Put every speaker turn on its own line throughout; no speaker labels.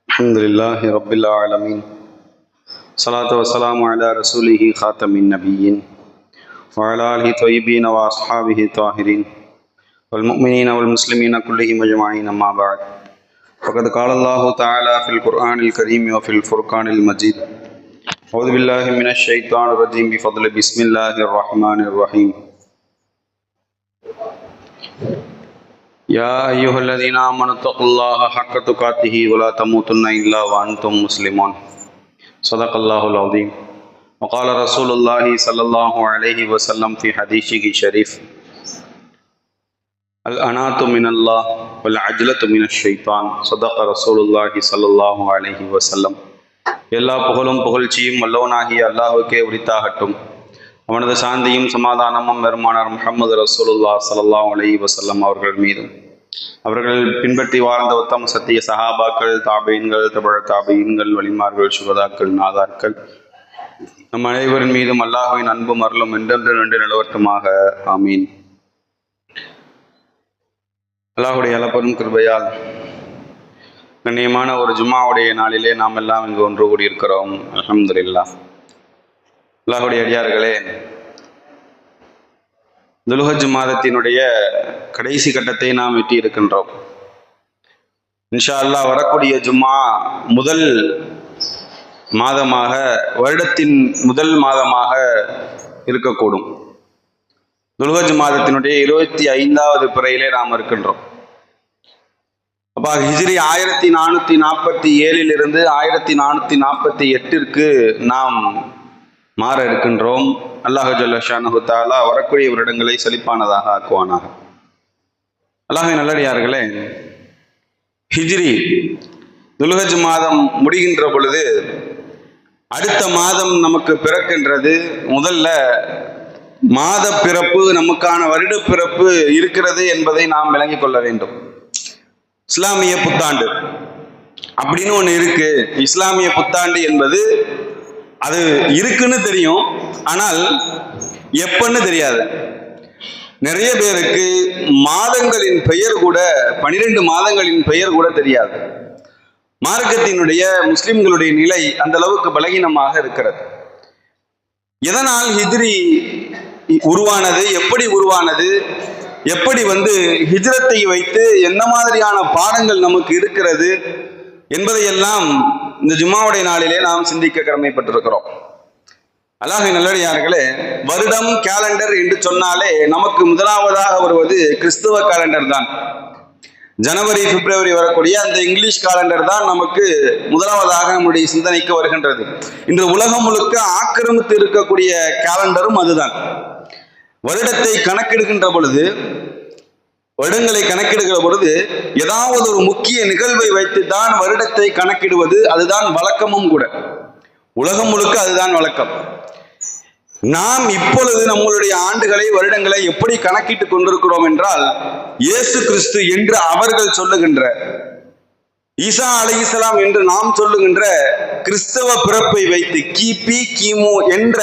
அல்ஹம்துலில்லாஹி ரப்பில் ஆலமீன். ஸலாத்து வஸ்ஸலாமு அலா ரசூலிஹி காத்தமின் நபிய்யீன் வ அலா ஆலிஹி தொய்யீபீன வ அஸ்ஹாபிஹி தாஹிரீன் வல் முஃமினீன வல் முஸ்லிமீன குல்லிஹிம் அஜ்மஈன். அம்மா பஅத். ஃபகத் கால அல்லாஹு தஆலா ஃபில் குர்ஆனில் கரீம் வ ஃபில் ஃபுர்கானில் மஜீத். அஊது பில்லாஹி மினஷ் ஷைத்தானிர் ரஜீம். பிஃபத்லி பிஸ்மில்லாஹிர் ரஹ்மானிர் ரஹீம். يا أيها الذين آمنوا اتقوا الله حق تقاته ولا تموتن إلا وأنتم مسلمون. صدق الله العظيم. وقال رسول الله صلى الله عليه وسلم في حديثه الشريف: الأناة من الله والعجلة من الشيطان. صدق رسول الله صلى الله عليه وسلم. எல்லா புகழும் புகழ்ச்சியும் வல்லவனாகிய அல்லாஹ்வுக்கே உரித்தாகட்டும். அவனது சாந்தியும் சமாதானமும் பெருமானார் முஹம்மது ரசூலுல்லாஹ் ஸல்லல்லாஹு அலைஹி வஸல்லம் அவர்கள் மீதும், அவர்கள் பின்பற்றி வாழ்ந்த உத்தம சத்திய சஹாபாக்கள், தாபீன்கள், தபழ தாபீன்கள், வலிமார்கள், சுகதாக்கள், நாதாக்கள் நம் அனைவரின் மீதும் அல்லாஹ்வின் அன்பும் அருளும் என்றென்று நின்று நிலவட்டுமாக. ஆமீன். அல்லாஹ்வுடைய அளப்பெரும் கிருபையால் கண்ணியமான ஒரு ஜும்மாவுடைய நாளிலே நாம் எல்லாம் இங்கு ஒன்று கூடியிருக்கிறோம். அல்ஹம்துலில்லாஹ். அல்லாஹ்வுடைய அடியார்களே, துல்ஹஜ் மாதத்தினுடைய கடைசி கட்டத்தை நாம் எட்டி இருக்கின்றோம். இன்ஷா அல்லாஹ் வரக்கூடிய ஜும்மா முதல் மாதமாக, வருடத்தின் முதல் மாதமாக இருக்கக்கூடும். துல்ஹஜ் மாதத்தினுடைய 25வது பிறையிலே நாம் இருக்கின்றோம். அப்போ ஹிஜ்ரி 1447 1448 நாம் மாற இருக்கின்றோம். அல்லாஹ் ஜல்ல ஷானஹு தஆலா வரக்கூடிய வருடங்களை செழிப்பானதாக ஆக்குவானாக. அல்லாஹ்வின் நல்லடியார்களே, ஹிஜ்ரி துல்ஹஜ் மாதம் முடிகின்ற பொழுது அடுத்த மாதம் நமக்கு பிறக்கின்றது. முதல்ல மாத பிறப்பு, நமக்கான வருட பிறப்பு இருக்கிறது என்பதை நாம் விளங்கிக் கொள்ள வேண்டும். இஸ்லாமிய புத்தாண்டு அப்படின்னு ஒன்று இருக்கு. இஸ்லாமிய புத்தாண்டு என்பது அது இருக்குன்னு தெரியும், ஆனால் எப்பன்னு தெரியாது. நிறைய பேருக்கு மாதங்களின் பெயர் கூட, 12 மாதங்களின் பெயர் கூட தெரியாது. மார்க்கத்தினுடைய, முஸ்லிம்களுடைய நிலை அந்த அளவுக்கு பலகீனமாக இருக்கிறது. எதனால் ஹிஜ்ரி உருவானது, எப்படி உருவானது, எப்படி ஹிஜ்ரத்தை வைத்து என்ன மாதிரியான பாடங்கள் நமக்கு இருக்கிறது என்பதையெல்லாம் இந்த ஜும்மாவுடைய நாளிலே நாம் சிந்திக்க கடமைப்பட்டிருக்கிறோம். அல்லாஹ்வின் நல்லடியார்களே, வருடம் கேலண்டர் என்று சொன்னாலே நமக்கு முதலாவதாக வருவது கிறிஸ்துவ கேலண்டர் தான். ஜனவரி, பிப்ரவரி வரக்கூடிய அந்த இங்கிலீஷ் கேலண்டர் தான் நமக்கு முதலாவதாக நம்முடைய சிந்தனைக்கு வருகின்றது. இன்று உலகம் முழுக்க ஆக்கிரமித்து இருக்கக்கூடிய கேலண்டரும் அதுதான். வருடத்தை கணக்கெடுக்கின்ற பொழுது, வருடங்களை கணக்கிடுகிற பொழுது ஏதாவது ஒரு முக்கிய நிகழ்வை வைத்து தான் வருடத்தை கணக்கிடுவது. அதுதான் வழக்கமும் கூட. உலகம் முழுக்க அதுதான் வழக்கம். நாம் இப்பொழுது நம்மளுடைய ஆண்டுகளை, வருடங்களை எப்படி கணக்கிட்டுக் கொண்டிருக்கிறோம் என்றால், இயேசு கிறிஸ்து என்று அவர்கள் சொல்லுகின்ற, ஈசா அலைஹிஸ்ஸலாம் என்று நாம் சொல்லுகின்ற கிறிஸ்தவ பிறப்பை வைத்து கிபி, கிமு என்ற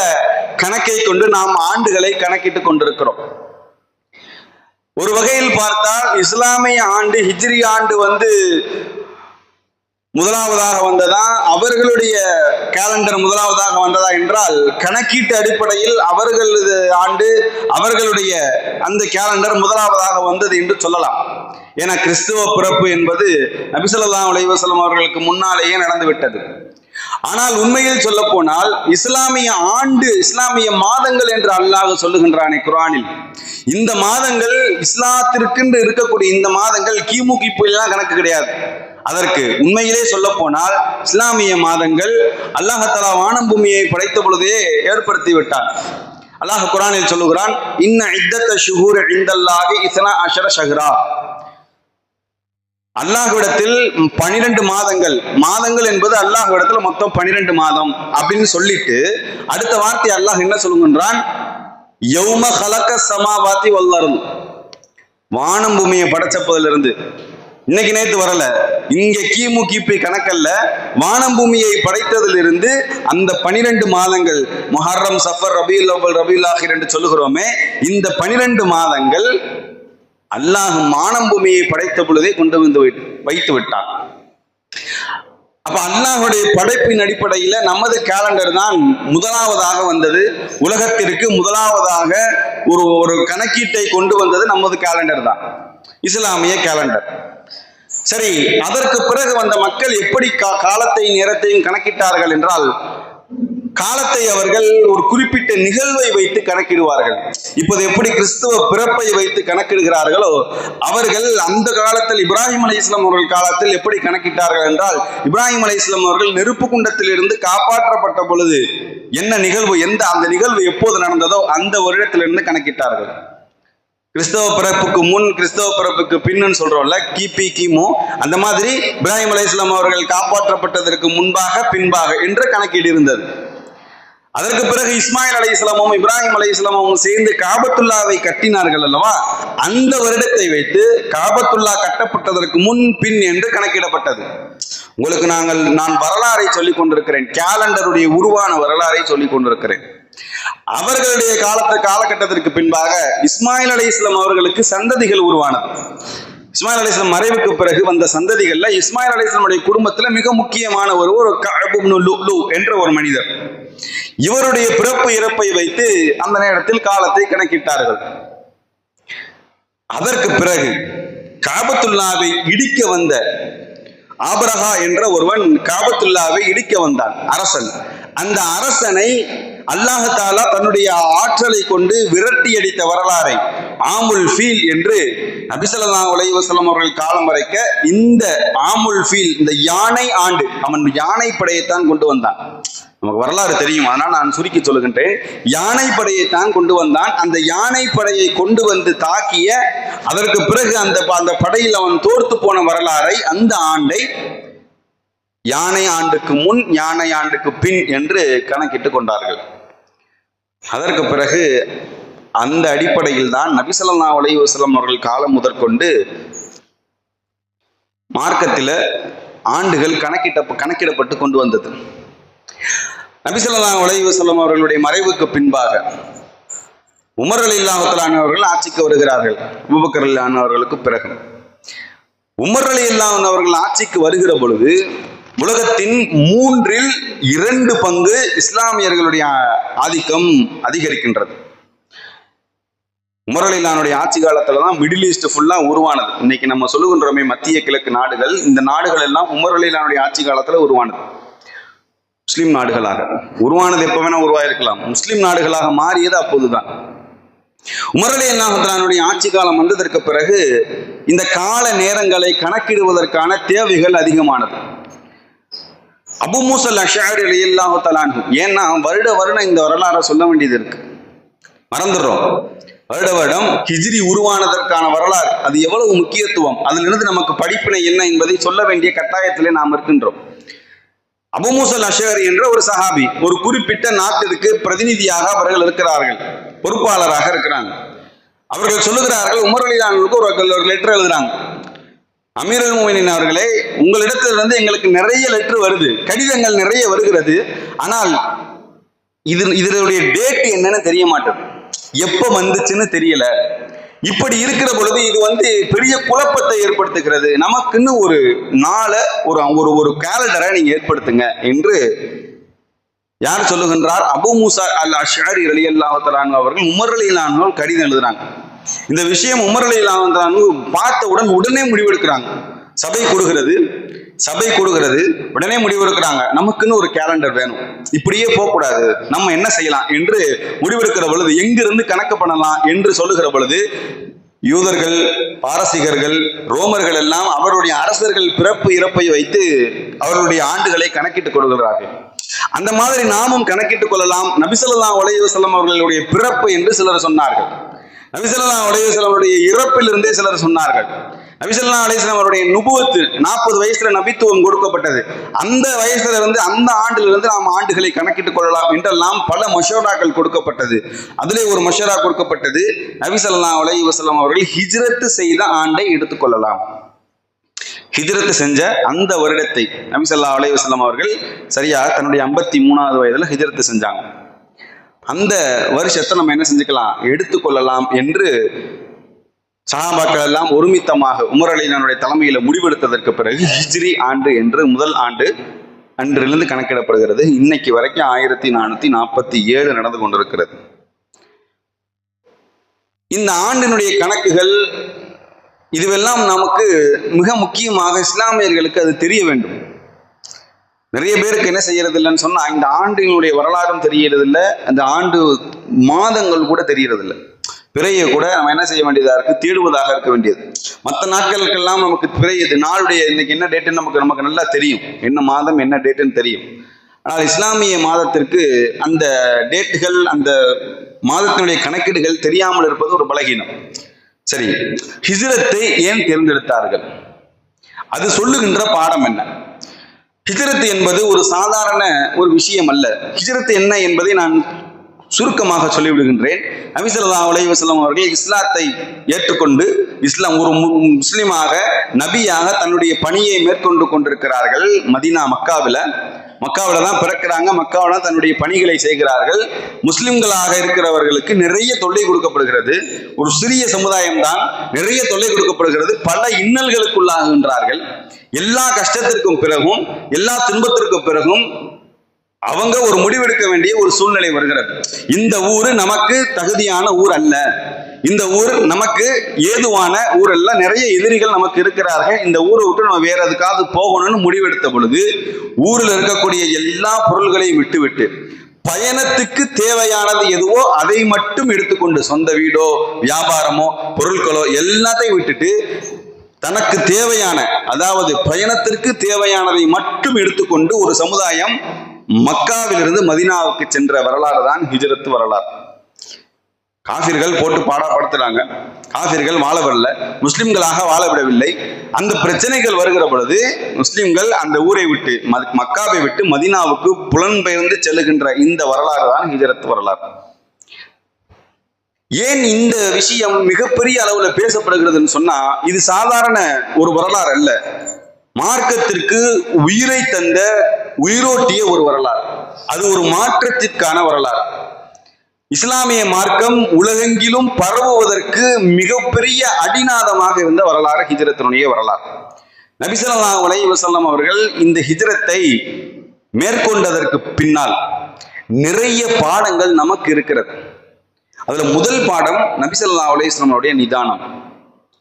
கணக்கை கொண்டு நாம் ஆண்டுகளை கணக்கிட்டுக் கொண்டிருக்கிறோம். ஒரு வகையில் பார்த்தால் இஸ்லாமிய ஆண்டு, ஹிஜ்ரி ஆண்டு முதலாவதாக வந்ததா, அவர்களுடைய கேலண்டர் முதலாவதாக வந்ததா என்றால், கணக்கீட்டு அடிப்படையில் அவர்களது ஆண்டு, அவர்களுடைய அந்த கேலண்டர் முதலாவதாக வந்தது என்று சொல்லலாம். ஏன்னா கிறிஸ்துவ பிறப்பு என்பது நபி ஸல்லல்லாஹு அலைஹி வஸல்லம் அவர்களுக்கு முன்னாலேயே நடந்துவிட்டது. ஆனால் உண்மையில் சொல்ல போனால் இஸ்லாமிய ஆண்டு, இஸ்லாமிய மாதங்கள் என்று அல்லாஹ் சொல்லுகின்றானே குர்ஆனில், இந்த மாதங்கள் இஸ்லாத்திற்கென்று இருக்கக்கூடிய இந்த மாதங்கள் கிமு கிபு எல்லாம் கணக்கு கிடையாது. அதற்கு உண்மையிலே சொல்ல போனால் இஸ்லாமிய மாதங்கள் அல்லாஹ் தஆலா வானம் பூமியை படைத்த பொழுதே ஏற்படுத்தி விட்டார். அல்லாஹ் குர்ஆனில் சொல்லுகிறான், இன்ன இத்தத்த ஷுஹூர் இன்தல்லாஹி 12 ஷஹ்ரா. அல்லாஹ்விடத்தில் 12 மாதங்கள், மாதங்கள் என்பது அல்லாஹ்விடத்தில் மொத்தம் 12 மாதம் அப்படின்னு சொல்லிட்டு அடுத்த வார்த்தை அல்லாஹ் என்ன சொல்லுகின்றான், யௌம ஹலக ஸமாவாதி வல் அர்த். வானம் பூமியை படைச்சப்பதிலிருந்து, இன்னைக்கு நேத்து வரல, இங்க கிமு கிபி கணக்கல்ல, வானம் பூமியை படைத்ததிலிருந்து அந்த 12 மாதங்கள், முஹர்ரம், சஃபர், ரபீஉல் அவ்வல், ரபீஉல் ஆஹிர் என்று சொல்லுகிறோமே, இந்த 12 மாதங்கள் அல்லாஹ் மானம் பூமியை படைத்த பொழுதே கொண்டு வந்து வைத்து விட்டான். அப்ப அல்லாஹுடைய படைப்பின் அடிப்படையில நமது கேலண்டர் தான் முதலாவதாக வந்தது. உலகத்திற்கு முதலாவதாக ஒரு கணக்கீட்டை கொண்டு வந்தது நமது கேலண்டர் தான், இஸ்லாமிய கேலண்டர். சரி, அதற்கு பிறகு வந்த மக்கள் எப்படி காலத்தையும் நேரத்தையும் கணக்கிட்டார்கள் என்றால், காலத்தை அவர்கள் ஒரு குறிப்பிட்ட நிகழ்வை வைத்து கணக்கிடுவார்கள். இப்போது எப்படி கிறிஸ்துவ பிறப்பை வைத்து கணக்கிடுகிறார்களோ, அவர்கள் அந்த காலத்தில் இப்ராஹிம் அலைஹிஸ்ஸலாம் அவர்கள் காலத்தில் எப்படி கணக்கிட்டார்கள் என்றால், இப்ராஹிம் அலைஹிஸ்ஸலாம் அவர்கள் நெருப்பு குண்டத்தில் இருந்து காப்பாற்றப்பட்ட பொழுது என்ன நிகழ்வு, அந்த நிகழ்வு எப்போது நடந்ததோ அந்த வருடத்திலிருந்து கணக்கிட்டார்கள். கிறிஸ்தவ பிறப்புக்கு முன், கிறிஸ்தவ பிறப்புக்கு பின்னு சொல்றோம்ல, கிபி கிமு, அந்த மாதிரி இப்ராஹிம் அலைஹிஸ்ஸலாம் அவர்கள் காப்பாற்றப்பட்டதற்கு முன்பாக பின்பாக என்ற கணக்கீடு இருந்தது. அதற்கு பிறகு இஸ்மாயில் அலைஹிஸ்ஸலாமும் இப்ராஹிம் அலைஹிஸ்ஸலாமும் சேர்ந்து காபத்துல்லாவை கட்டினார்கள் அல்லவா, அந்த வருடத்தை வைத்து காபத்துல்லா கட்டப்பட்டதற்கு முன் பின் என்று கணக்கிடப்பட்டது. உங்களுக்கு நான் வரலாறை சொல்லிக் கொண்டிருக்கிறேன், கேலண்டருடைய உருவான வரலாறை சொல்லிக் கொண்டிருக்கிறேன். அவர்களுடைய காலகட்டத்திற்கு பின்பாக இஸ்மாயில் அலைஹிஸ்ஸலாம் அவர்களுக்கு சந்ததிகள் உருவானது. இஸ்மாயில் அலைஹிஸ்ஸலாம் மறைவுக்கு பிறகு வந்த சந்ததிகள்ல இஸ்மாயில் அலைஹிஸ்ஸலாமுடைய குடும்பத்துல மிக முக்கியமான ஒரு கஅப் இப்னு லுஅ்லு என்ற ஒரு மனிதர். இவருடைய பிறப்பு இறப்பை வைத்து அந்த நேரத்தில் காலத்தை கணக்கிட்டார்கள். அதற்கு பிறகு காபத்துல்லாவை இடிக்க வந்த ஆபரஹா என்ற ஒருவன் காபத்துல்லாவை இடிக்க வந்தான், அரசன். அந்த அரசனை அல்லாஹ் தஆலா தன்னுடைய ஆற்றலை கொண்டு விரட்டி அடித்த வரலாறை ஆமுல் ஃபீல் என்று நபி ஸல்லல்லாஹு அலைஹி வஸல்லம் அவர்கள் காலம் வரைக்க இந்த ஆமுல் ஃபீல், இந்த யானை ஆண்டு, அவன் யானை படையைத்தான் கொண்டு வந்தான். நமக்கு வரலாறு தெரியும், அதனால் நான் சுருக்கி சொல்லுகின்றேன். யானை படையைத்தான் கொண்டு வந்தான். அந்த யானை படையை கொண்டு வந்து தாக்கிய, அதற்கு பிறகு அந்த படையில் அவன் தோர்த்து போன வரலாறை, அந்த ஆண்டை யானை ஆண்டுக்கு முன் யானை ஆண்டுக்கு பின் என்று கணக்கிட்டு கொண்டார்கள். அதற்கு பிறகு அந்த அடிப்படையில் தான் நபி ஸல்லல்லாஹு அலைஹி வஸல்லம் அவர்கள் காலம் முதற்கொண்டு மார்க்கத்தில் ஆண்டுகள் கணக்கிடப்பட்டு கொண்டு வந்தது. நபி ஸல்லல்லாஹு அலைஹி வஸல்லம் அவர்களுடைய மறைவுக்கு பின்பாக உமர் ரலியல்லாஹு தஆலா அவர்கள் ஆட்சிக்கு வருகிறார்கள். அபூபக்கர் ரலியல்லாஹு அவர்களுக்கு பிறகு உமர் ரலியல்லாஹு அவர்கள் ஆட்சிக்கு வருகிற பொழுது உலகத்தின் 2/3 பங்கு இஸ்லாமியர்களுடைய ஆதிக்கம் அதிகரிக்கின்றது. உமர் ரலியல்லாஹு ஆட்சி காலத்துல தான் மிடில் ஈஸ்ட் ஃபுல்லா உருவானது. இன்னைக்கு நம்ம சொல்லுகின்றோமே மத்திய கிழக்கு நாடுகள், இந்த நாடுகள் எல்லாம் உமர் ரலியல்லாஹு ஆட்சி காலத்துல உருவானது. முஸ்லிம் நாடுகளாக உருவானது எப்ப வேணா உருவாயிருக்கலாம், முஸ்லிம் நாடுகளாக மாறியது அப்போதுதான். உமர் ரலியல்லாஹு ஆட்சி காலம் வந்ததற்கு பிறகு இந்த கால நேரங்களை கணக்கிடுவதற்கான தேவைகள் அதிகமானது. அபூ மூஸா அல்-அஷ்அரி ரலியல்லாஹு தஆலா அன்ஹு, ஏன்னா வருடம் இந்த வரலாறை சொல்ல வேண்டியது இருக்கு, மறந்துடுறோம். வருடம் ஹிஜ்ரி உருவானதற்கான வரலாறு, அது எவ்வளவு முக்கியத்துவம், அதிலிருந்து நமக்கு படிப்பினை என்ன என்பதை சொல்ல வேண்டிய கட்டாயத்திலே நாம் இருக்கின்றோம். அபூ மூஸா அல்-அஷ்அரி என்ற ஒரு சஹாபி, ஒரு குறிப்பிட்ட நாட்டிற்கு பிரதிநிதியாக அவர்கள் இருக்கிறார்கள், பொறுப்பாளராக இருக்கிறாங்க. அவர்கள் சொல்லுகிறார்கள், உமர் ரலியல்லாஹு ஒரு லெட்டர் எழுதுறாங்க. அமீருல் முஃமினீன் அவர்களே, உங்களிடத்திலிருந்து எங்களுக்கு நிறைய லெட்டர் வருது, கடிதங்கள் நிறைய வருகிறது. ஆனால் இதனுடைய டேட் என்னன்னு தெரிய மாட்டேது, எப்ப வந்துச்சுன்னு தெரியல. இப்படி இருக்கிற பொழுது இது பெரிய குழப்பத்தை ஏற்படுத்துகிறது. நமக்குன்னு ஒரு நாளை ஒரு கேலண்டரை நீங்க ஏற்படுத்துங்க என்று யார் சொல்லுகின்றார்? அபூ மூஸா அல்-அஷ்அரி ரலியல்லாஹு தஆலா அவர்கள் உமர் ரலியல்லாஹு கடிதம் எழுதுறாங்க. இந்த விஷயம் உமர் ரலியல்லாஹு பார்த்தவுடன் உடனே முடிவெடுக்கிறாங்க. சபை கூடுகிறது, உடனே முடிவெடுக்கிறாங்க, நமக்குன்னு ஒரு கேலண்டர் வேணும், இப்படியே போகக்கூடாது, நம்ம என்ன செய்யலாம் என்று முடிவெடுக்கிற பொழுது, எங்கிருந்து கணக்கு பண்ணலாம் என்று சொல்லுகிற பொழுது, யூதர்கள், பாரசீகர்கள், ரோமர்கள் எல்லாம் அவருடைய அரசர்கள் பிறப்பு இறப்பை வைத்து அவர்களுடைய ஆண்டுகளை கணக்கிட்டுக் கொள்கிறார்கள். அந்த மாதிரி நாமும் கணக்கிட்டுக் கொள்ளலாம். நபி ஸல்லல்லாஹு அலைஹி வஸல்லம் அவர்களுடைய பிறப்பு என்று சிலர் சொன்னார்கள். நபி ஸல்லல்லாஹு அலைஹி வஸல்லம் அவருடைய இறப்பிலிருந்தே சிலர் சொன்னார்கள். நபி ஸல்லல்லாஹு அலைஹி வஸல்லம் அவருடைய நுபுவத்து 40 வயசுல நபித்துவம் கொடுக்கப்பட்டது, அந்த வயசுல இருந்து அந்த ஆண்டிலிருந்து நாம் ஆண்டுகளை கணக்கிட்டுக் கொள்ளலாம் என்றெல்லாம் பல மஷூராக்கள் கொடுக்கப்பட்டது. அதிலே ஒரு மஷூரா கொடுக்கப்பட்டது, நபி ஸல்லல்லாஹு அலைஹி வஸல்லம் அவர்கள் ஹிஜ்ரத் செய்த ஆண்டை எடுத்துக்கொள்ளலாம். ஹிஜ்ரத் செஞ்ச அந்த வருடத்தை நபி ஸல்லல்லாஹு அலைஹி வஸல்லம் அவர்கள் சரியா தன்னுடைய 53வது வயதுல ஹிஜ்ரத் செஞ்சாங்க. அந்த வருஷத்தை நம்ம என்ன செஞ்சுக்கலாம், எடுத்துக்கொள்ளலாம் என்று சஹாபாக்கள் எல்லாம் ஒருமித்தமாக உமர் அலியினுடைய தலைமையில முடிவெடுத்ததற்கு பிறகு ஹிஜ்ரி ஆண்டு என்று முதல் ஆண்டு அன்றிலிருந்து கணக்கிடப்படுகிறது. இன்னைக்கு வரைக்கும் 1447 நடந்து கொண்டிருக்கிறது. இந்த ஆண்டினுடைய கணக்குகள் இதுவெல்லாம் நமக்கு மிக முக்கியமாக இஸ்லாமியர்களுக்கு அது தெரிய வேண்டும். நிறைய பேருக்கு என்ன செய்யறது இல்லைன்னு சொன்னா, இந்த ஆண்டினுடைய வரலாறும் தெரியறது இல்லை, அந்த ஆண்டு மாதங்கள் கூட தெரியறது இல்லை. பிறையை கூட நம்ம என்ன செய்ய வேண்டியதா இருக்கு, தேடுவதாக இருக்க வேண்டியது. மற்ற நாட்களுக்கெல்லாம் நமக்கு பிறையது நாளுடைய இன்னைக்கு என்ன டேட்டுன்னு நமக்கு நல்லா தெரியும், என்ன மாதம் என்ன டேட்டுன்னு தெரியும். ஆனால் இஸ்லாமிய மாதத்திற்கு அந்த டேட்டுகள், அந்த மாதத்தினுடைய கணக்கீடுகள் தெரியாமல் இருப்பது ஒரு பலகீனம். சரி, ஹிஜ்ரத்தை ஏன் தேர்ந்தெடுத்தார்கள்? அது சொல்லுகின்ற பாடம் என்ன? ஹிஜ்ரத் என்பது ஒரு சாதாரண ஒரு விஷயம் அல்ல. ஹிஜ்ரத் என்ன என்பதை நான் சுருக்கமாக சொல்லிவிடுகின்றேன். நபி ஸல்லல்லாஹு அலைஹி வஸல்லம் அவர்கள் இஸ்லாத்தை ஏற்றுக்கொண்டு ஒரு முஸ்லிமாக நபியாக தன்னுடைய பணியை மேற்கொண்டு கொண்டிருக்கிறார்கள். மதீனா மக்காவில தான் பிறக்கிறாங்க, மக்காவில தான் தன்னுடைய பணிகளை செய்கிறார்கள். முஸ்லிம்களாக இருக்கிறவர்களுக்கு நிறைய தொல்லை கொடுக்கப்படுகிறது. ஒரு சிறிய சமுதாயம் தான், நிறைய தொல்லை கொடுக்கப்படுகிறது. பல இன்னல்களுக்குள்ளாகின்றார்கள். எல்லா கஷ்டத்திற்கும் பிறகும், எல்லா துன்பத்திற்கும் பிறகும் அவங்க ஒரு முடிவெடுக்க வேண்டிய ஒரு சூழ்நிலை வருகிறது. இந்த ஊரு நமக்கு தகுதியான ஊர் அல்ல, இந்த ஊர் நமக்கு ஏதுவான ஊர் அல்ல, நிறைய எதிரிகள் நமக்கு இருக்கிறார்கள், இந்த ஊரை விட்டு நம்ம வேற எதுக்காவது போகணும்னு முடிவெடுத்த பொழுது ஊரில் இருக்கக்கூடிய எல்லா பொருள்களையும் விட்டுவிட்டு பயணத்துக்கு தேவையானது எதுவோ அதை மட்டும் எடுத்துக்கொண்டு, சொந்த வீடோ வியாபாரமோ பொருட்களோ எல்லாத்தையும் விட்டுட்டு தனக்கு தேவையான, அதாவது பயணத்திற்கு தேவையானதை மட்டும் எடுத்துக்கொண்டு ஒரு சமுதாயம் மக்காவிலிருந்து மதீனாவுக்கு சென்ற வரலாறு தான் ஹிஜ்ரத் வரலாறு. காஃபிர்கள் போட்டு பாடப்படுத்துறாங்க, காஃபிர்கள் வாழ வரல, முஸ்லிம்களாக வாழ விடவில்லை. அந்த பிரச்சனைகள் வருகிற பொழுது முஸ்லிம்கள் அந்த ஊரை விட்டு, மக்காவை விட்டு மதீனாவுக்கு புலம்பெயர்ந்து செல்லுகின்ற இந்த வரலாறு தான் ஹிஜ்ரத் வரலாறு. ஏன் இந்த விஷயம் மிகப்பெரிய அளவுல பேசப்படுகிறதுன்னு சொன்னா, இது சாதாரண ஒரு வரலாறு அல்ல. மார்க்கத்திற்கு உயிரை தந்த, உயிரோட்டிய ஒரு வரலாறு. அது ஒரு மாற்றத்திற்கான வரலாறு. இஸ்லாமிய மார்க்கம் உலகெங்கிலும் பரவுவதற்கு மிகப்பெரிய அடிநாதமாக இருந்த வரலாறு ஹிஜ்ரத்தினுடைய வரலாறு. நபி ஸல்லல்லாஹு அலைஹி வஸல்லம் அவர்கள் இந்த ஹிஜ்ரத்தை மேற்கொண்டதற்கு பின்னால் நிறைய பாடங்கள் நமக்கு இருக்கிறது. அதுல முதல் பாடம் நபி ஸல்லல்லாஹு அலைஹி வஸல்லம் அவருடைய நிதானம்.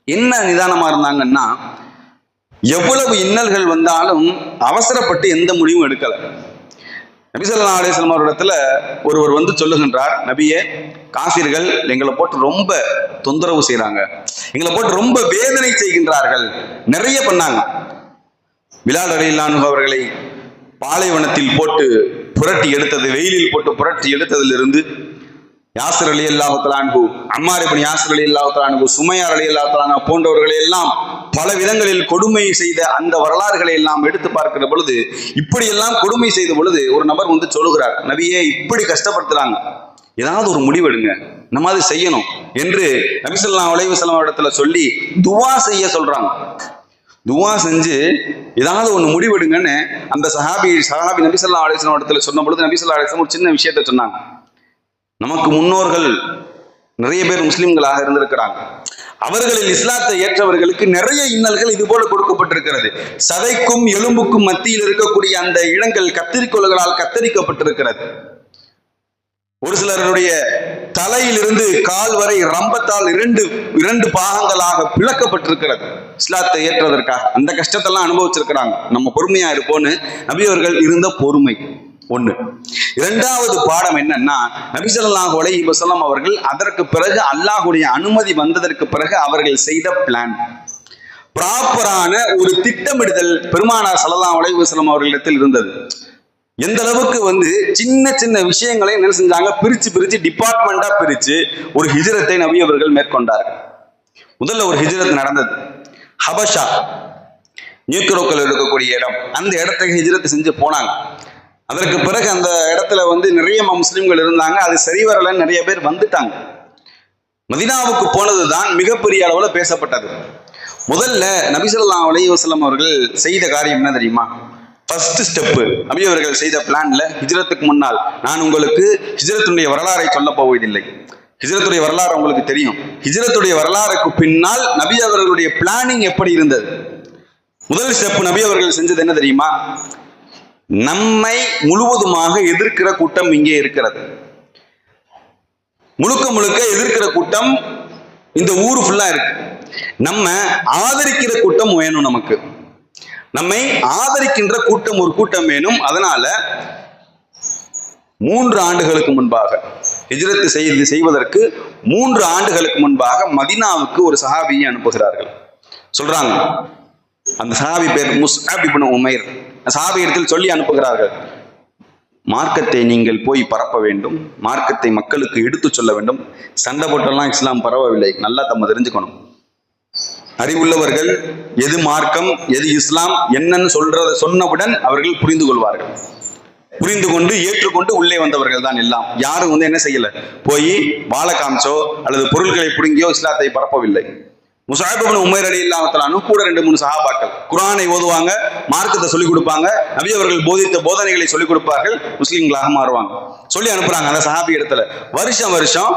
என்ன நிதானமா இருந்தாங்கன்னா, எவ்வளவு இன்னல்கள் வந்தாலும் அவசரப்பட்டு எந்த முடிவும் எடுக்கல. நபி ஸல்லல்லாஹு அலைஹி வஸல்லம் அவரிடத்துல ஒருவர் வந்து சொல்லுகின்றார், நபியே, காஃபிர்கள் எங்களை போட்டு ரொம்ப தொந்தரவு செய்யறாங்க, எங்களை போட்டு ரொம்ப வேதனை செய்கின்றார்கள், நிறைய பண்ணாங்க. பிலால் ரலியல்லாஹு அன்ஹு அவர்களை பாலைவனத்தில் போட்டு புரட்டி எடுத்தது, வெயிலில் போட்டு புரட்டி எடுத்ததிலிருந்து யாசிர் ரலியல்லாஹு தஆலா அன்ஹு, அம்மார் இப்னு யாசிர் ரலியல்லாஹு தஆலா அன்ஹு, சுமையா ரலியல்லாஹு தஆலா அன்ஹா போன்றவர்களை எல்லாம் பல விதங்களில் கொடுமை செய்த அந்த வரலாறுகளை எல்லாம் எடுத்து பார்க்கிற பொழுது, இப்படியெல்லாம் கொடுமை செய்த பொழுது ஒரு நபர் வந்து சொல்லுகிறார், நபியே, இப்படி கஷ்டப்படுத்துறாங்க, ஏதாவது ஒரு முடிவெடுங்க, இந்த மாதிரி செய்யணும் என்று நபி ஸல்லல்லாஹு அலைஹி வஸல்லம் இடத்துல சொல்லி துவா செய்ய சொல்றாங்க. துவா செஞ்சு ஏதாவது ஒன்று முடிவெடுங்கன்னு அந்த சஹாபி நபி ஸல்லல்லாஹு அலைஹி வஸல்லம் இடத்துல சொன்ன பொழுது நபி ஸல்லல்லாஹு அலைஹி வஸல்லம் ஒரு சின்ன விஷயத்த சொன்னாங்க. நமக்கு முன்னோர்கள் நிறைய பேர் முஸ்லிம்களாக இருந்திருக்கிறாங்க. அவர்களில் இஸ்லாத்தை ஏற்றவர்களுக்கு நிறைய இன்னல்கள் இது போல கொடுக்கப்பட்டிருக்கிறது. சதைக்கும் எலும்புக்கும் மத்தியில் இருக்கக்கூடிய அந்த இடங்கள் கத்தரிக்கோள்களால் கத்தரிக்கப்பட்டிருக்கிறது. ஒரு சிலருடைய தலையிலிருந்து கால் வரை ரம்பத்தால் இரண்டு பாகங்களாக பிளக்கப்பட்டிருக்கிறது இஸ்லாத்தை ஏற்றதற்காக. அந்த கஷ்டத்தெல்லாம் அனுபவிச்சிருக்கிறாங்க. நம்ம பொறுமையா இருப்போன்னு நபி அவர்கள் இருந்த பொறுமை ஒண்ணு. இரண்டாவது பாடம் என்னன்னா, நபி ஸல்லல்லாஹு அலைஹி வஸல்லம் அவர்கள் அதற்கு பிறகு அல்லாஹ்வுடைய அனுமதி வந்ததற்கு பிறகு அவர்கள் செய்த பிளான், ப்ராப்பரான ஒரு திட்டமிடுதல் பெருமானார் ஸல்லல்லாஹு அலைஹி வஸல்லம் அவர்களிடத்தில் இருந்தது. எந்த அளவுக்கு வந்து சின்ன சின்ன விஷயங்களை என்ன செஞ்சாங்க, பிரிச்சு டிபார்ட்மெண்டா பிரிச்சு ஒரு ஹிஜ்ரத்தை நபி அவர்கள் மேற்கொண்டார்கள். முதல்ல ஒரு ஹிஜ்ரத் நடந்தது. ஹபஷா, நியூக்ரோக்கள் இருக்கக்கூடிய இடம், அந்த இடத்துக்கு ஹிஜ்ரத் செஞ்சு போனாங்க. அதற்கு பிறகு அந்த இடத்துல வந்து நிறைய முஸ்லிம்கள் இருந்தாங்க. அது சரி வரலன்னு நிறைய பேர் வந்துட்டாங்க. மதீனாவுக்கு போனதுதான் மிகப்பெரிய அளவுல பேசப்பட்டது. முதல்ல நபி ஸல்லல்லாஹு அலைஹி வஸல்லம் அவர்கள் செய்த காரியம் என்ன தெரியுமா? ஃபர்ஸ்ட் ஸ்டெப், நபி அவர்கள் செய்த பிளான்ல, ஹிஜ்ரத்துக்கு முன்னால் நான் உங்களுக்கு ஹிஜ்ரத்துடைய வரலாறை சொல்ல போவதில்லை, ஹிஜ்ரத்துடைய வரலாறு உங்களுக்கு தெரியும். ஹிஜ்ரத்துடைய வரலாறுக்கு பின்னால் நபி அவர்களுடைய பிளானிங் எப்படி இருந்தது? முதல் ஸ்டெப் நபி அவர்கள் செஞ்சது என்ன தெரியுமா? நம்மை முழுவதுமாக எதிர்க்கிற கூட்டம் இங்கே இருக்கிறது. முழுக்க முழுக்க எதிர்க்கிற கூட்டம் இந்த ஊரு ஃபுல்லா இருக்கு. நம்ம ஆதரிக்கிற கூட்டம் வேணும். நமக்கு நம்மை ஆதரிக்கின்ற கூட்டம் ஒரு கூட்டம் வேணும். அதனால 3 ஆண்டுகளுக்கு முன்பாக, ஹிஜ்ரத் செய்வதற்கு 3 ஆண்டுகளுக்கு முன்பாக மதீனாவுக்கு ஒரு சஹாபியை அனுப்புகிறார்கள். சொல்றாங்க, அந்த சஹாபி பேர் முஸ்அப் இப்னு உமைர். சஹாபி இடத்தில் சொல்லி அனுப்புகிறார்கள், மார்க்கத்தை நீங்கள் போய் பரப்ப வேண்டும், மார்க்கத்தை மக்களுக்கு எடுத்து சொல்ல வேண்டும். சண்டை போட்டெல்லாம் இஸ்லாம் பரவவில்லை, நல்லா நம்ம தெரிஞ்சுக்கணும். அறிவுள்ளவர்கள் எது மார்க்கம் எது இஸ்லாம் என்னன்னு சொன்னவுடன் அவர்கள் புரிந்து கொள்வார்கள். புரிந்து கொண்டு ஏற்றுக்கொண்டு உள்ளே வந்தவர்கள் தான் எல்லாம். யாரும் என்ன செய்யல, போய் வாழ காமிச்சோ அல்லது பொருட்களை புடுங்கியோ இஸ்லாத்தை பரப்பவில்லை. முஸ்அப் இப்னு உமைர் ரலியல்லாஹு தஆலா கூட 2-3 சஹாபாக்கள் குர்ஆனை ஓதுவாங்க, மார்க்கத்தை சொல்லிக் கொடுப்பாங்க, நபி அவர்கள் போதித்த போதனைகளை சொல்லிக் கொடுப்பார்கள், முஸ்லிம்களாக மாறுவாங்க. சொல்லி அனுப்புறாங்க அந்த சஹாபி இடத்துல, வருஷம் வருஷம்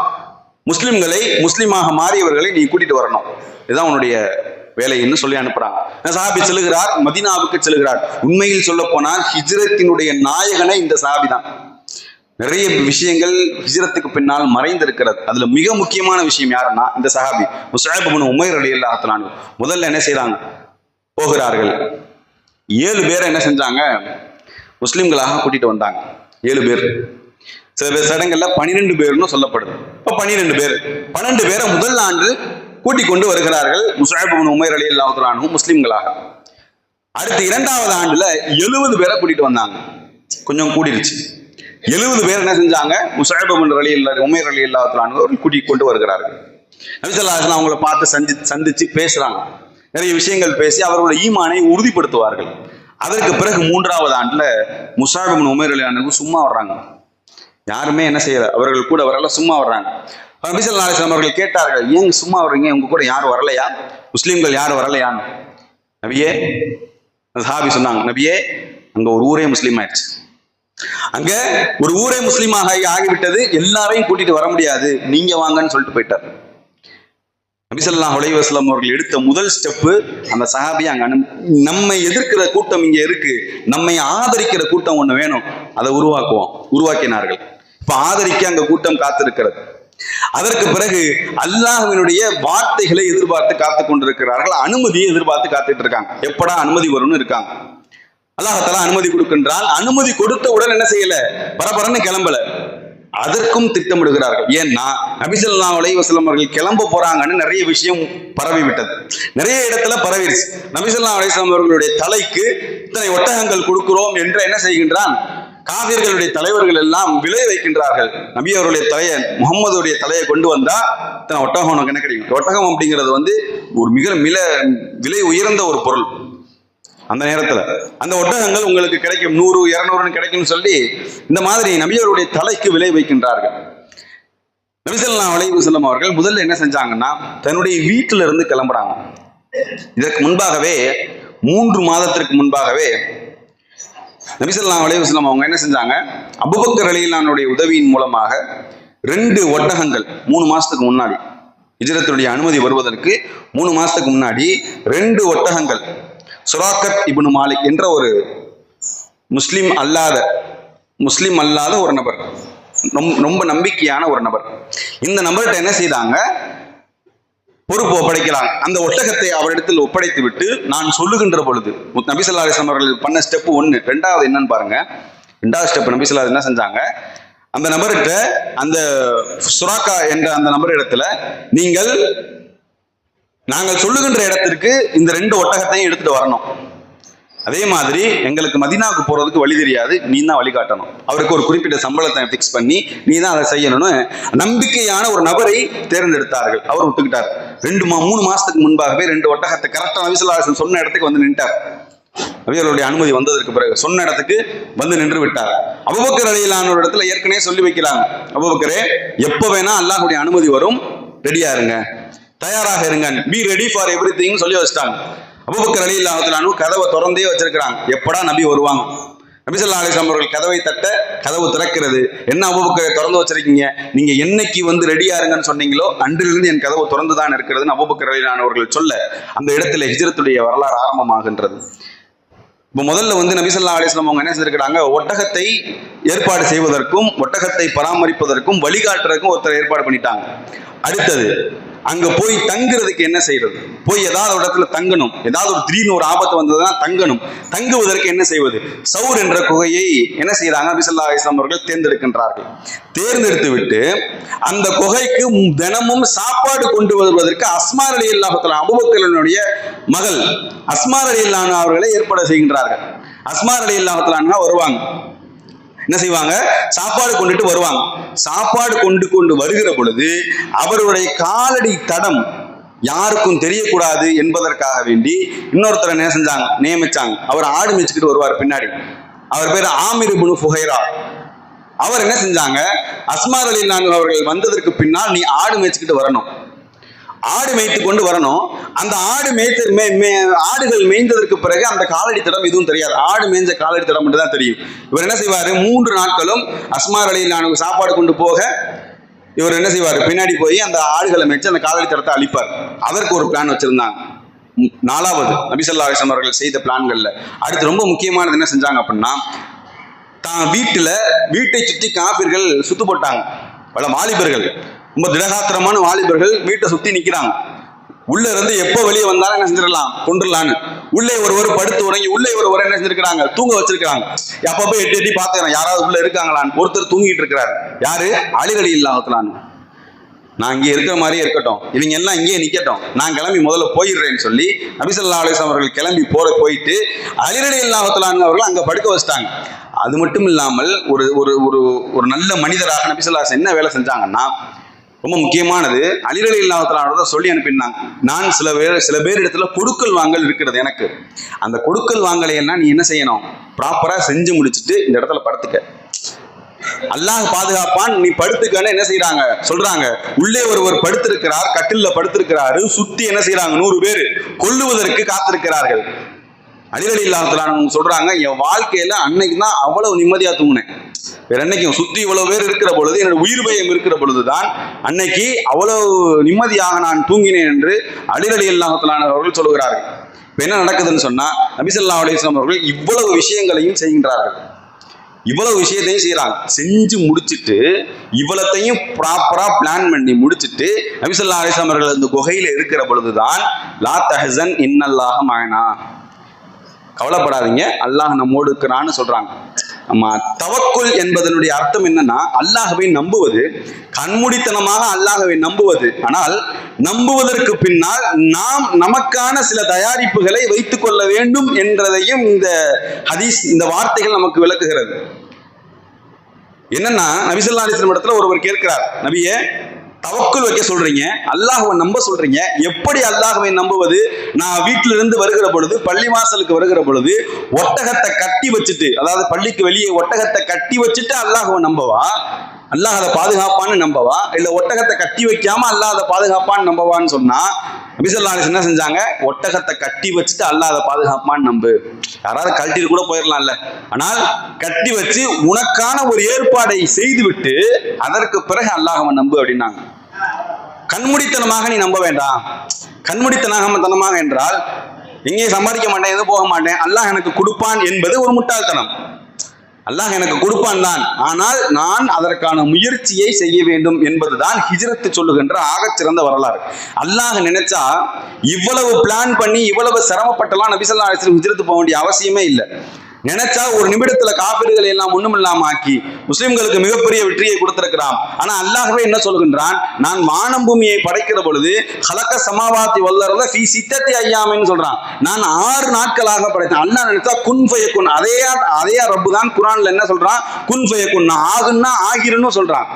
முஸ்லிம்களை முஸ்லிமாக மாறியவர்களை நீ கூட்டிட்டு வரணும், இதுதான் உன்னுடைய வேலைன்னு சொல்லி அனுப்புறாங்க. சஹாபி செல்கிறார், மதீனாவுக்கு செல்கிறார். உண்மையில் சொல்ல போனால் ஹிஜ்ரத்தினுடைய நாயகனே இந்த சஹாபி தான். நிறைய விஷயங்கள் ஹிஜ்ரத்துக்கு பின்னால் மறைந்திருக்கிறது. அதுல மிக முக்கியமான விஷயம் யாருன்னா இந்த சஹாபி முஸ்அப் இப்னு உமைர் ரலியல்லாஹு தஆலா. முதல்ல என்ன செய்யறாங்க, போகிறார்கள். 7 பேரை என்ன செஞ்சாங்க, முஸ்லிம்களாக கூட்டிட்டு வந்தாங்க. 7 பேர். சில பேர் சடங்கள்ல 12 பேர்னு சொல்லப்படுது. இப்போ 12 பேரை முதல் ஆண்டு கூட்டிக் கொண்டு வருகிறார்கள் முஸ்அப் இப்னு உமைர் ரலியல்லாஹு தஆலா முஸ்லிம்களாக. அடுத்து 2வது ஆண்டுல 70 பேரை கூட்டிட்டு வந்தாங்க. கொஞ்சம் கூடிருச்சு. 70 பேர் என்ன செஞ்சாங்க, முஸ்அப் இப்னு உமைர் ரலியல்லாஹு தஆலா அவர்கள் கூட்டிக் கொண்டு வருகிறார்கள். நபி ஸல்லல்லாஹு அலைஹி வஸல்லம் அவங்களை பார்த்து சந்திச்சு பேசுறாங்க. நிறைய விஷயங்கள் பேசி அவர்களுடைய ஈமானை உறுதிப்படுத்துவார்கள். அதற்கு பிறகு 3வது ஆண்டுல முஸ்அப் இப்னு உமைர் ரலியல்லாஹு சும்மா வர்றாங்க. யாருமே என்ன செய்யல, அவர்கள் கூட வரல, சும்மா வர்றாங்க. நபி ஸல்லல்லாஹு அலைஹி வஸல்லம் அவர்கள் கேட்டார்கள், ஏன் சும்மா வர்றீங்க, உங்க கூட யாரும் வரலையா, முஸ்லிம்கள் யாரும் வரலையான்னு. நபியே, சஹாபி சொன்னாங்க, நபியே அங்க ஒரு ஊரே முஸ்லீம் ஆயிடுச்சு, அங்க ஒரு ஊரே முஸ்லீமாக ஆகிவிட்டது, எல்லாரையும் கூட்டிட்டு வர முடியாது, நீங்க வாங்கன்னு சொல்லிட்டு போயிட்டார். நபி ஸல்லல்லாஹு அலைஹி வஸல்லம் அவர்கள் எடுத்த முதல் ஸ்டெப் அந்த சஹாபி அங்க நம்மை எதிர்க்கிற கூட்டம் இங்க இருக்கு, நம்மை ஆதரிக்கிற கூட்டம் ஒண்ணு வேணும், அதை உருவாக்கினார்கள். இப்ப ஆதரிக்க அங்க கூட்டம் காத்திருக்கிறது. அதற்கு பிறகு அல்லாஹ்வினுடைய வார்த்தைகளை எதிர்பார்த்து காத்து கொண்டிருக்கிறார்கள். அனுமதியை எதிர்பார்த்து காத்துட்டு இருக்காங்க, எப்படா அனுமதி வரும்னு இருக்காங்க. அல்லாஹ் தஆலா அனுமதி கொடுக்கின்றால், அனுமதி கொடுத்தவுடன் என்ன செய்யல, பரபரன்னு கிளம்பல, அதற்கும் திட்டமிடுகிறார்கள். ஏன்னா நபி ஸல்லல்லாஹு அலைஹி வஸல்லம் அவர்கள் கிளம்ப போறாங்கன்னு நிறைய விஷயம் பரவி விட்டது, நிறைய இடத்துல பரவிடுச்சு. நபி ஸல்லல்லாஹு அலைஹி வஸல்லம் அவர்களுடைய தலைக்கு இத்தனை ஒட்டகங்கள் கொடுக்கிறோம் என்று என்ன செய்கின்றான், காஃபிர்களுடைய தலைவர்கள் எல்லாம் விலை வைக்கின்றார்கள். நபி அவருடைய தலையை, முகம்மதுடைய தலையை கொண்டு வந்தா இத்தனை ஒட்டகம் உனக்கு என்ன கிடைக்கும். ஒட்டகம் அப்படிங்கிறது ஒரு மிக விலை உயர்ந்த ஒரு பொருள். அந்த நேரத்துல அந்த ஒட்டகங்கள் உங்களுக்கு கிடைக்கும், 100 200 கிடைக்கும்னு சொல்லி இந்த மாதிரி நபி அவருடைய தலைக்கு விலை வைக்கின்றார்கள். நபி ஸல்லல்லாஹு அலைஹி வஸல்லம் அவர்கள் முதல்ல என்ன செஞ்சாங்கன்னா, தன்னுடைய வீட்டில இருந்து கிளம்புறாங்க. இதற்கு முன்பாகவே 3 மாதத்திற்கு முன்பாகவே நபி ஸல்லல்லாஹு அலைஹி வஸல்லம் அவங்க என்ன செஞ்சாங்க, அபூபக்கர் ரலியல்லாஹு உதவியின் மூலமாக 2 ஒட்டகங்கள் 3 மாசத்துக்கு முன்னாடி, ஹிஜ்ரத்துடைய அனுமதி வருவதற்கு 3 மாசத்துக்கு முன்னாடி 2 ஒட்டகங்கள் சுராக்கத் இப்னு மாலிக் என்ற ஒரு முஸ்லிம் அல்லாத ஒரு நபர், ரொம்ப நம்பிக்கையான ஒரு நபர். இந்த நபர்கிட்ட என்ன செய்தாங்க, பொறுப்பு ஒப்படைக்கிறாங்க. அந்த ஒட்டகத்தை அவரிடத்தில் ஒப்படைத்து விட்டு, நான் சொல்லுகின்ற பொழுது நபி ஸல்லல்லாஹு அலைஹி வஸல்லம் அவர்கள் பண்ண ஸ்டெப் 1. 2வது என்னன்னு பாருங்க. 2வது ஸ்டெப் நபி ஸல்லல்லாஹு என்ன செஞ்சாங்க, அந்த நபர்கிட்ட, அந்த சுராக்கா என்ற அந்த நபர் இடத்துல, நாங்கள் சொல்லுகின்ற இடத்திற்கு இந்த 2 ஒட்டகத்தையும் எடுத்துட்டு வரணும். அதே மாதிரி எங்களுக்கு மதீனாவுக்கு போறதுக்கு வழி தெரியாது, நீ தான் வழிகாட்டணும். அவருக்கு ஒரு குறிப்பிட்ட சம்பளத்தை பிக்ஸ் பண்ணி நீ தான் அதை செய்யணும்னு நம்பிக்கையான ஒரு நபரை தேர்ந்தெடுத்தார்கள். அவர் ஒத்துக்கிட்டார். 3 மாசத்துக்கு முன்பாகவே 2 ஒட்டகத்தை கரெக்டா நபி ஸல்லல்லாஹு அலைஹி வஸல்லம் சொன்ன இடத்துக்கு வந்து நின்றார். நபிகளுடைய அனுமதி வந்ததற்கு பிறகு சொன்ன இடத்துக்கு வந்து நின்று விட்டார். அபூபக்கர் ரலியல்லாஹு அன்ஹு இடத்துல ஏற்கனவே சொல்லி வைக்கிறாங்க, அபூபக்கரே எப்ப வேணா அல்லாஹ்வுடைய அனுமதி வரும், ரெடியா இருங்க, தயாராக இருங்க, பி ரெடி ஃபார் எவ்ரிதிங் சொல்லி வச்சிட்டாங்க. அபூபக்கர் ரலியல்லாஹு அன்ஹு கதவை திறந்தே வச்சிருக்கிறாங்க, எப்படா நபி வருவாங்க. நபி ஸல்லல்லாஹு அலைஹி வஸல்லம் அவர்கள் கதவை தட்ட, கதவு திறக்கிறது. என்ன அபூபக்கரை திறந்து வச்சிருக்கீங்க, நீங்க என்னைக்கு வந்து ரெடியா இருங்கன்னு சொன்னீங்களோ அன்றிலிருந்து என் கதவு திறந்துதான் இருக்கிறதுன்னு அபூபக்கர் ரலியல்லாஹு அவர்கள் சொல்ல அந்த இடத்துல ஹிஜ்ரத்துடைய வரலாறு ஆரம்பமாகின்றது. இப்போ முதல்ல வந்து நபி ஸல்லல்லாஹு அலைஹி வஸல்லம் அவங்க என்ன செஞ்சிருக்காங்க, ஒட்டகத்தை ஏற்பாடு செய்வதற்கும் ஒட்டகத்தை பராமரிப்பதற்கும் வழிகாட்டுறதுக்கும் ஒருத்தர் ஏற்பாடு பண்ணிட்டாங்க. அடுத்தது அங்க போய் தங்குறதுக்கு என்ன செய்யறது, போய் ஏதாவது ஒரு இடத்துல தங்கணும், ஏதாவது ஒரு திடீர்னு ஒரு ஆபத்து வந்ததுன்னா தங்கணும், தங்குவதற்கு என்ன செய்வது, சௌர் என்ற குகையை என்ன செய்யறாங்க நபி ஸல்லல்லாஹு அலைஹி வஸல்லம் அவர்கள் தேர்ந்தெடுக்கின்றார்கள். தேர்ந்தெடுத்து விட்டு அந்த குகைக்கு தினமும் சாப்பாடு கொண்டு வருவதற்கு அஸ்மா ரலியல்லாஹு தஆலா அபூபக்கருடைய மகள் அஸ்மா ரலியல்லாஹு அவர்களை ஏற்பாடு செய்கின்றார்கள். அஸ்மா ரலியல்லாஹு தஆலா வருவாங்க, என்ன செய்வாங்க, சாப்பாடு கொண்டுட்டு வருவாங்க. சாப்பாடு கொண்டு வருகிற பொழுது அவருடைய காலடி தடம் யாருக்கும் தெரியக்கூடாது என்பதற்காக வேண்டி இன்னொருத்தரை என்ன செஞ்சாங்க, நியமிச்சாங்க. அவர் ஆடு மேய்ச்சிக்கிட்டு வருவார் பின்னாடி. அவர் பேர் ஆமிர் இப்னு ஃபுஹைரா. அவர் என்ன செஞ்சாங்க, அஸ்மா ரலியல்லாஹு அவர்கள் வந்ததற்கு பின்னால் நீ ஆடு மேய்ச்சிக்கிட்டு வரணும், ஆடு மேய்த்து கொண்டு வரணும். அந்த ஆடுகள் மேய்ந்ததற்கு பிறகு அந்த காலடி தடம் எதுவும் தெரியாது, ஆடு மேய்ஞ்ச காலடி தடம் மட்டும் தான் தெரியும். இவர் என்ன செய்வாரு, 3 நாட்களும் அஸ்மா ரலியல்லாஹு சாப்பாடு கொண்டு போக இவர் என்ன செய்வார், பின்னாடி போய் அந்த ஆடுகளை மேய்ச்சி அந்த காலடி தடத்தை அழிப்பார். அதற்கு ஒரு பிளான் வச்சிருந்தாங்க. 4வது நபி ஸல்லல்லாஹு அலைஹி வஸல்லம் அவர்கள் செய்த பிளான்கள்ல அடுத்து ரொம்ப முக்கியமானது என்ன செஞ்சாங்க அப்படின்னா, தான் வீட்டை சுற்றி காபிர்கள் சுத்து போட்டாங்க. பல வாலிபர்கள், ரொம்ப திடகாத்திரமான வாலிபர்கள் வீட்டை சுத்தி நிக்கிறாங்க. உள்ள இருந்து எப்ப வெளியே வந்தாலும் என்ன செஞ்சிடலாம், கொண்டுடலான்னு உள்ளே ஒருவர் படுத்து உறங்கி உள்ளே ஒருவர் என்ன செஞ்சிருக்காங்க, தூங்க வச்சிருக்காங்க. அப்பப்ப எட்டி பாத்துக்கிறாங்க யாராவது உள்ள இருக்காங்களான்னு. ஒருத்தர் தூங்கிட்டு இருக்கிறாரு, யாரு, அலி ரலியல்லாஹு தஆலா. நான் இங்கே இருக்கிற மாதிரியே இருக்கட்டும், இவங்க எல்லாம் இங்கேயே நிக்கட்டும், நான் கிளம்பி முதல்ல போயிடுறேன்னு சொல்லி நபி ஸல்லல்லாஹு அலைஹி வஸல்லம் அவர்கள் கிளம்பி போயிட்டு அலி ரலியல்லாஹு தஆலா அவர்கள் அங்க படுக்க வச்சிட்டாங்க. அது மட்டும் இல்லாமல் ஒரு ஒரு ஒரு நல்ல மனிதராக நபி ஸல்லல்லாஹு அலைஹி வஸல்லம் என்ன வேலை செஞ்சாங்கன்னா, ரொம்ப முக்கியமானது, அலி ரலியல்லாஹு தஆலா சொல்லி அனுப்பினாங்க. நான் சில பேர் இடத்துல கொடுக்கல் வாங்கல் இருக்கிறது எனக்கு, அந்த கொடுக்கல் வாங்கலை எல்லாம் நீ என்ன செய்யணும், ப்ராப்பரா செஞ்சு முடிச்சுட்டு இந்த இடத்துல படுத்துக்க, அல்லாஹ் பாதுகாப்பான், நீ படுத்துக்கன்னு என்ன செய்யறாங்க சொல்றாங்க. உள்ளே ஒருவர் படுத்திருக்கிறார், கட்டில்ல படுத்திருக்கிறாரு, சுத்தி என்ன செய்யறாங்க 100 பேர் கொல்லுவதற்கு காத்திருக்கிறார்கள். அலி ரலியல்லாஹு தஆலா சொல்றாங்க, என் வாழ்க்கையில அன்னைக்கு தான் அவ்வளவு நிம்மதியா தூங்கினேன். வேற என்னைக்கும் சுற்றி இவ்வளவு பேர் இருக்கிற பொழுது, என்னோட உயிர் பயம் இருக்கிற பொழுதுதான் அன்னைக்கு அவ்வளவு நிம்மதியாக நான் தூங்கினேன் என்று அலி ரலியல்லாஹு தஆலா அவர்கள் சொல்லுகிறார்கள். இப்ப என்ன நடக்குதுன்னு சொன்னா, நபி ஸல்லல்லாஹு அலைஹி வஸல்லம் அவர்கள் இவ்வளவு விஷயங்களையும் செய்கின்றார்கள், இவ்வளவு விஷயத்தையும் செய்யறாங்க. செஞ்சு முடிச்சுட்டு இவ்வளத்தையும் ப்ராப்பரா பிளான் பண்ணி முடிச்சுட்டு நபி ஸல்லல்லாஹு அலைஹி வஸல்லம் அவர்கள் அந்த குகையில இருக்கிற பொழுதுதான் லா தஹ்சன் இன்னல்லாஹ மஅனா, கவலைப்படாதீங்க அல்லாஹ் நம்மோடு இருக்கிறான்னு சொல்றாங்க. நம்ம தவக்குல் என்பதனுடைய அர்த்தம் என்னன்னா, அல்லாஹ்வை நம்புவது, கண்மூடித்தனமாக அல்லாஹ்வை நம்புவது. ஆனால் நம்புவதற்கு பின்னால் நாம் நமக்கான சில தயாரிப்புகளை வைத்துக் கொள்ள வேண்டும் என்றதையும் இந்த ஹதீஸ், இந்த வார்த்தைகள் நமக்கு விளக்குகிறது. என்னன்னா, நபி ஸல்லல்லாஹு அலைஹி வஸல்லம் இடத்துல ஒருவர் கேட்கிறார், நபியே தவக்குல் வைக்க சொல்றீங்க, அல்லாஹ்வை நம்ப சொல்றீங்க, எப்படி அல்லாஹ்வை நம்புவது? நான் வீட்டில இருந்து வருகிற பொழுது, பள்ளி வாசலுக்கு வருகிற பொழுது ஒட்டகத்தை கட்டி வச்சுட்டு, அதாவது பள்ளிக்கு வெளியே ஒட்டகத்தை கட்டி வச்சுட்டு அல்லாஹ்வை நம்பவா, அல்லாஹ் அதை பாதுகாப்பான்னு நம்பவா, இல்ல ஒட்டகத்தை கட்டி வைக்காம அல்லாஹ் அதை பாதுகாப்பான்னு நம்பவான்னு சொன்னா, நபி ஸல்லல்லாஹு அலைஹி வஸல்லம் என்ன செஞ்சாங்க, ஒட்டகத்தை கட்டி வச்சுட்டு அல்லாஹ் அதை பாதுகாப்பான்னு நம்பு. யாராவது கழட்டிட்டு கூட போயிடலாம்ல, ஆனால் கட்டி வச்சு உனக்கான ஒரு ஏற்பாடை செய்து விட்டு அதற்கு பிறகு அல்லாஹ்வை நம்பு அப்படின்னாங்க. கண்மூடித்தனமாக நீ நம்ப வேண்டாம். கண்மூடித்தனமாக என்றால் எங்கேயும் சம்பாதிக்க மாட்டேன், எதுவும் போக மாட்டேன், அல்லாஹ் எனக்கு கொடுப்பான் என்பது ஒரு முட்டாள்தனம். அல்லாஹ் எனக்கு கொடுப்பான் தான், ஆனால் நான் அதற்கான முயற்சியை செய்ய வேண்டும் என்பதுதான் ஹிஜ்ரத் சொல்லுகின்ற ஆகச்சிறந்த வரலாறு. அல்லாஹ் நினைச்சா இவ்வளவு பிளான் பண்ணி இவ்வளவு சிரமப்பட்டலாம் நபி ஸல்லல்லாஹு அலைஹி வஸல்லம் ஹிஜ்ரத் போக வேண்டிய அவசியமே இல்லை. நினைச்சா ஒரு நிமிடத்துல காபிர்களை எல்லாம் ஒண்ணும் இல்லாம ஆக்கி முஸ்லிம்களுக்கு மிகப்பெரிய வெற்றியை கொடுத்திருக்கிறான். ஆனா அல்லாஹ்வே என்ன சொல்கின்றான், நான் வானம் பூமியை படைக்கிற பொழுது ஹலக சமாவாத்தி வல்லர்ல ஃபீ சித்தத்தி அய்யாமின்னு சொல்றான், நான் 6 நாட்களாக படைத்தேன். அல்லாஹ் நினைச்சா குன் ஃபயகுன், அதே ரப்பு தான் குர்ஆன்ல என்ன சொல்றான், குன் ஃபயகுன், ஆகுன்னா ஆகிருன்னு சொல்றான்.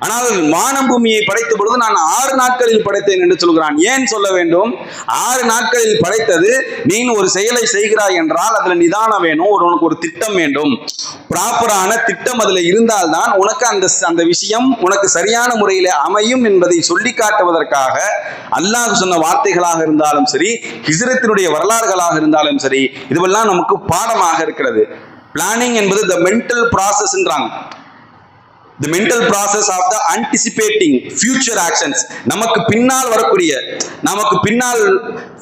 ஆனால் வானம் பூமியை படைத்த பொழுது நான் 6 நாட்களில் படைத்தேன் என்று சொல்கிறான். ஏன் சொல்ல வேண்டும்? 6 நாட்களில் படைத்தது, நீ ஒரு செயலை செய்கிறாய் என்றால் அதுல நிதானம் வேணும், உனக்கு ஒரு திட்டம் வேண்டும், ப்ராப்பரான திட்டம் அதுல இருந்தால்தான் உனக்கு அந்த விஷயம் உனக்கு சரியான முறையில அமையும் என்பதை சொல்லி காட்டுவதற்காக அல்லாஹ் சொன்ன வார்த்தைகளாக இருந்தாலும் சரி, ஹிஜ்ரத்தினுடைய வரலாறுகளாக இருந்தாலும் சரி, இதுவெல்லாம் நமக்கு பாடமாக இருக்கிறது. பிளானிங் என்பது த மென்டல் ப்ராசஸ்ன்றாங்க. The mental process of the anticipating future actions. நமக்கு பின்னால்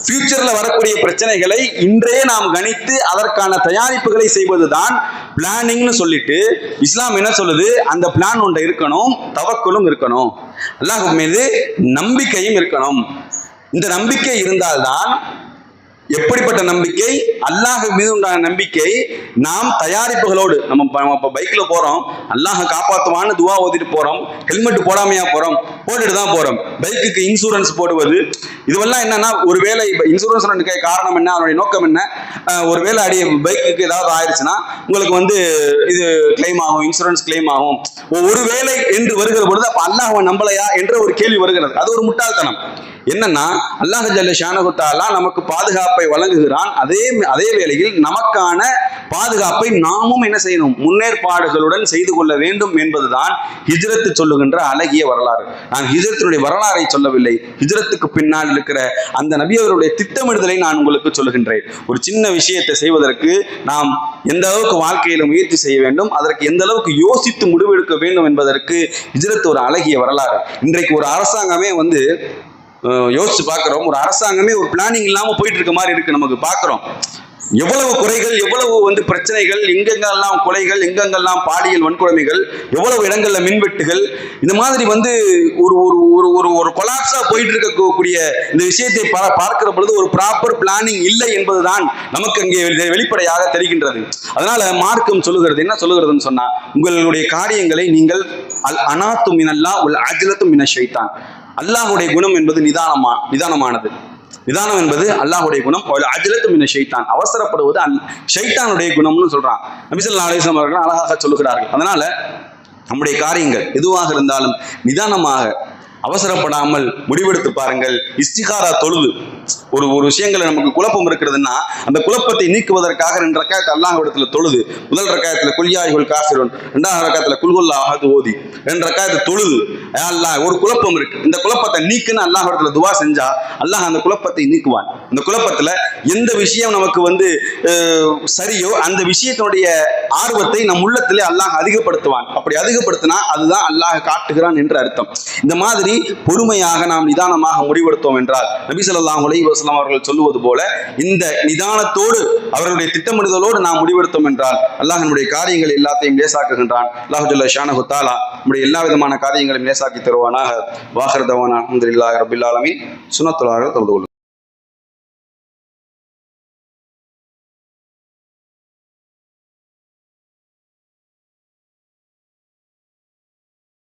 ஃபியூச்சர்ல வரக்கூடிய பிரச்சனைகளை இன்றே நாம் கணித்து அதற்கான தயாரிப்புகளை செய்வதுதான் பிளானிங்னு சொல்லிட்டு இஸ்லாம் என்ன சொல்லுது? அந்த பிளான் ஒன்றை இருக்கணும், தவக்குலும் இருக்கணும், அல்லாஹ் மீது நம்பிக்கையும் இருக்கணும். இந்த நம்பிக்கை இருந்தால்தான், எப்படிப்பட்ட நம்பிக்கை? அல்லாஹ் மீது உண்டான நம்பிக்கை. நாம் தயாரிப்புகளோடு, நம்ம பைக்ல போறோம், அல்லாஹ் காப்பாற்றுவான்னு துவா ஓதிட்டு போறோம், ஹெல்மெட் போடாமையா போறோம், போட்டுட்டு தான் போறோம். பைக்குக்கு இன்சூரன்ஸ் போடுவது, இதுவெல்லாம் என்னன்னா, ஒருவேளை இன்சூரன்ஸ் காரணம் என்ன, அதனுடைய நோக்கம் என்ன? ஒருவேளை பைக்குக்கு ஏதாவது ஆயிடுச்சுன்னா உங்களுக்கு இது கிளைம் ஆகும், இன்சூரன்ஸ் கிளைம் ஆகும். ஒருவேளை என்று வருகிற பொழுது அப்ப அல்லாஹ் நம்பலையா என்ற ஒரு கேள்வி வருகிறது. அது ஒரு முட்டாள்தனம். என்னன்னா, அல்லாஹ் ஜல்ல ஷானஹு தஆலா நமக்கு பாதுகாப்பை வழங்குகிறான். அதே வேளையில் நமக்கான பாதுகாப்பை நாமும் என்ன செய்யணும்? முன்னேற்பாடுகளுடன் செய்து கொள்ள வேண்டும் என்பதுதான் ஹிஜ்ரத் சொல்லுகின்ற அழகிய வரலாறு. நான் ஹிஜ்ரத்தினுடைய வரலாறை சொல்லவில்லை, ஹிஜ்ரத்துக்கு பின்னால் இருக்கிற அந்த நபி அவருடைய திட்டமிடுதலை நான் உங்களுக்கு சொல்லுகின்றேன். ஒரு சின்ன விஷயத்தை செய்வதற்கு நாம் எந்த அளவுக்கு வாழ்க்கையில முயற்சி செய்ய வேண்டும், அதற்கு எந்த அளவுக்கு யோசித்து முடிவெடுக்க வேண்டும் என்பதற்கு ஹிஜ்ரத் ஒரு அழகிய வரலாறு. இன்றைக்கு ஒரு அரசாங்கமே யோசிச்சு பார்க்கிறோம், ஒரு அரசாங்கமே ஒரு பிளானிங் இல்லாம போயிட்டு இருக்க மாதிரி இருக்கு. நமக்கு பார்க்கிறோம் எவ்வளவு குறைகள், எவ்வளவு பிரச்சனைகள், எங்கெங்கெல்லாம் கொலைகள், எங்கெங்கெல்லாம் பாலியல் வன்கொடுமைகள், எவ்வளவு இடங்கள்ல மின்வெட்டுகள், இந்த மாதிரி ஒரு ஒரு ஒரு கொலாப்ஸா போயிட்டு இருக்கக்கூடிய இந்த விஷயத்தை பார்க்கிற பொழுது ஒரு ப்ராப்பர் பிளானிங் இல்லை என்பதுதான் நமக்கு அங்கே வெளிப்படையாக தெரிகின்றது. அதனால மார்க்கம் சொல்லுகிறது, என்ன சொல்லுகிறதுன்னு சொன்னா, உங்களுடைய காரியங்களை நீங்கள் அல் அனாத்து மினல்லாஹ் வல் அஜ்லத்து மினஷ் ஷைத்தான். அல்லாஹுடைய குணம் என்பது நிதானமானது. நிதானம் என்பது அல்லாஹுடைய குணம். அஜ்லத்து மினஷ் ஷைத்தான், அவசரப்படுவது ஷைத்தானுடைய குணம்னு சொல்றான் நபி ஸல்லல்லாஹு அலைஹி வஸல்லம் அவர்கள் அழகாக சொல்லுகிறார்கள். அதனால நம்முடைய காரியங்கள் எதுவாக இருந்தாலும் நிதானமாக, அவசரப்படாமல் முடிவெடுத்து பாருங்கள். இஸ்திகாரா தொழுது ஒரு விஷயங்களை நமக்கு குழப்பம் இருக்கிறதுன்னா, அந்த குழப்பத்தை நீக்குவதற்காக 2 ரக்காயத்து அல்லாஹ்விடத்துல தொழுது, முதல் ரக்காயத்துல குல் யா அய்யுஹல் காஃபிரூன், 2வது ரக்காயத்துல குல் ஹுவல்லாஹு அஹத் ஓதி 2 ரக்காயத்து தொழுது, அல்லாஹ் ஒரு குழப்பம் இருக்கு, இந்த குழப்பத்தை நீக்குன்னு அல்லாஹ்விடத்துல துவா செஞ்சா அல்லாஹ் அந்த குழப்பத்தை நீக்குவான். அந்த குழப்பத்துல எந்த விஷயம் நமக்கு சரியோ அந்த விஷயத்தினுடைய ஆர்வத்தை நம் உள்ளத்திலே அல்லாஹ் அதிகப்படுத்துவான். அப்படி அதிகப்படுத்தினா அதுதான் அல்லாஹ் காட்டுகிறான் என்று அர்த்தம். இந்த மாதிரி பொறுமையாக நாம் நிதானமாக முடிவெடுத்தோம் என்றால், நபி ஸல்லல்லாஹு அலைஹி வஸல்லம் அவர்கள் சொல்லுவது போல இந்த நிதானத்தோடு அவர்களுடைய திட்டமிடுதலோடு நாம் முடிவெடுத்தோம் என்றால் அல்லாஹ் நம்முடைய காரியங்கள் எல்லாத்தையும் லேசாக்குகின்றான். அல்லாஹ் ஜல்ல ஷானஹு தஆலா நம்முடைய எல்லா விதமான காரியங்களையும் லேசாக்கி தருவானாக. வாஹிர் தவானா அல்ஹம்துலில்லாஹி ரப்பில் ஆலமீன். சுன்னத்துல்லாஹி தொழுது